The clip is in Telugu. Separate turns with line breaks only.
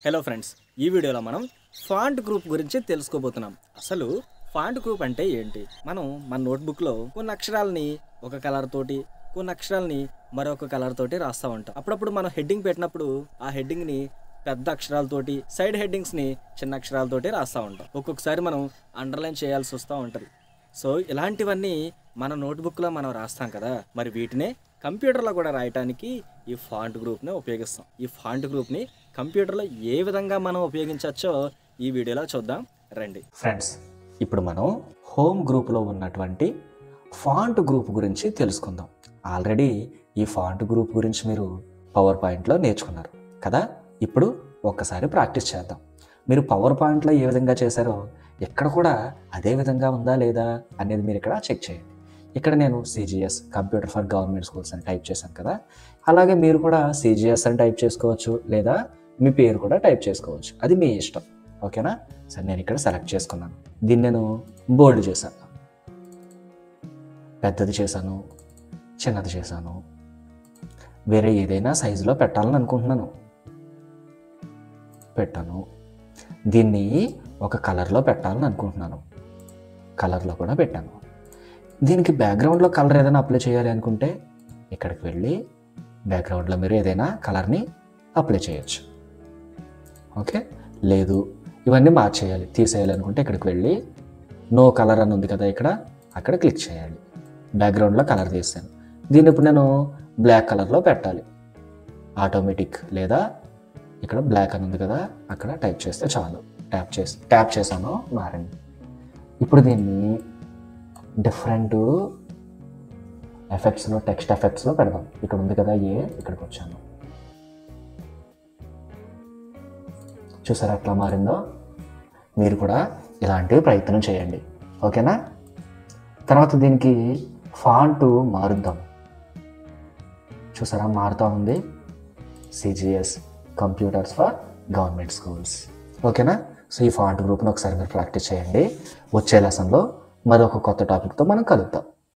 హలో ఫ్రెండ్స్, ఈ వీడియోలో మనం ఫాంట్ గ్రూప్ గురించి తెలుసుకోబోతున్నాం. అసలు ఫాంట్ గ్రూప్ అంటే ఏంటి? మనం మన నోట్బుక్లో కొన్ని అక్షరాలని ఒక కలర్ తోటి, కొన్ని అక్షరాలని మరొక కలర్ తోటి రాస్తూ ఉంటాం. అప్పుడప్పుడు మనం హెడ్డింగ్ పెట్టినప్పుడు ఆ హెడ్డింగ్ని పెద్ద అక్షరాలతోటి, సైడ్ హెడ్డింగ్స్ని చిన్న అక్షరాలతోటి రాస్తూ ఉంటాం. ఒక్కొక్కసారి మనం అండర్లైన్ చేయాల్సి వస్తూ ఉంటుంది. సో ఇలాంటివన్నీ మన నోట్బుక్లో మనం రాస్తాం కదా, మరి వీటినే కంప్యూటర్లో కూడా రాయటానికి ఈ ఫాంట్ గ్రూప్ని ఉపయోగిస్తాం. ఈ ఫాంట్ గ్రూప్ని కంప్యూటర్లో ఏ విధంగా మనం ఉపయోగించవచ్చో ఈ వీడియోలో చూద్దాం రండి.
ఫ్రెండ్స్, ఇప్పుడు మనం హోమ్ గ్రూప్లో ఉన్నటువంటి ఫాంట్ గ్రూప్ గురించి తెలుసుకుందాం. ఆల్రెడీ ఈ ఫాంట్ గ్రూప్ గురించి మీరు పవర్ పాయింట్లో నేర్చుకున్నారు కదా. ఇప్పుడు ఒక్కసారి ప్రాక్టీస్ చేద్దాం. మీరు పవర్ పాయింట్లో ఏ విధంగా చేశారో ఎక్కడ కూడా అదే విధంగా ఉందా లేదా అనేది మీరు ఇక్కడ చెక్ చేయండి. ఇక్కడ నేను CGS computer for government schools అని టైప్ చేశాను కదా. అలాగే మీరు కూడా CGS అని టైప్ చేసుకోవచ్చు, లేదా మీ పేరు కూడా టైప్ చేసుకోవచ్చు. అది మీ ఇష్టం. ఓకేనా? సరే, నేను ఇక్కడ సెలెక్ట్ చేసుకున్నాను. దీన్ని నేను బోల్డ్ చేశాను, పెద్దది చేశాను, చిన్నది చేశాను. వేరే ఏదైనా సైజులో పెట్టాలని అనుకుంటున్నాను, పెట్టాను. దీన్ని ఒక కలర్లో పెట్టాలని అనుకుంటున్నాను, కలర్లో కూడా పెట్టాను. దీనికి బ్యాక్గ్రౌండ్లో కలర్ ఏదైనా అప్లై చేయాలి అనుకుంటే ఇక్కడికి వెళ్ళి బ్యాక్గ్రౌండ్లో మీరు ఏదైనా కలర్ని అప్లై చేయొచ్చు. ఓకే, లేదు ఇవన్నీ మార్చేయాలి, తీసేయాలి అనుకుంటే ఇక్కడికి వెళ్ళి నో కలర్ అని ఉంది కదా, అక్కడ క్లిక్ చేయాలి. బ్యాక్గ్రౌండ్లో కలర్ తీసాను. దీన్ని ఇప్పుడు నేను బ్లాక్ కలర్లో పెట్టాలి. ఆటోమేటిక్ లేదా ఇక్కడ బ్లాక్ అని ఉంది కదా, అక్కడ టైప్ చేస్తే చాలు. ట్యాప్ చేశాను, మారింది. ఇప్పుడు దీన్ని డిఫరెంట్ ఎఫెక్ట్స్లో, టెక్స్ట్ ఎఫెక్ట్స్లో పెడదాం. ఇక్కడ ఉంది కదా ఇక్కడికి వచ్చాను. చూసారా ఎట్లా మారిందో? మీరు కూడా ఇలాంటివి ప్రయత్నం చేయండి. ఓకేనా? తర్వాత దీనికి ఫాంటు మారుద్దాం. చూసారా మారుతూ ఉంది. CGS computers for government schools. ఓకేనా? సో ఈ ఫాంట్ గ్రూప్ను ఒకసారి మీరు ప్రాక్టీస్ చేయండి. వచ్చే లెసన్లో మరొక కొత్త టాపిక్తో మనం కలుద్దాం.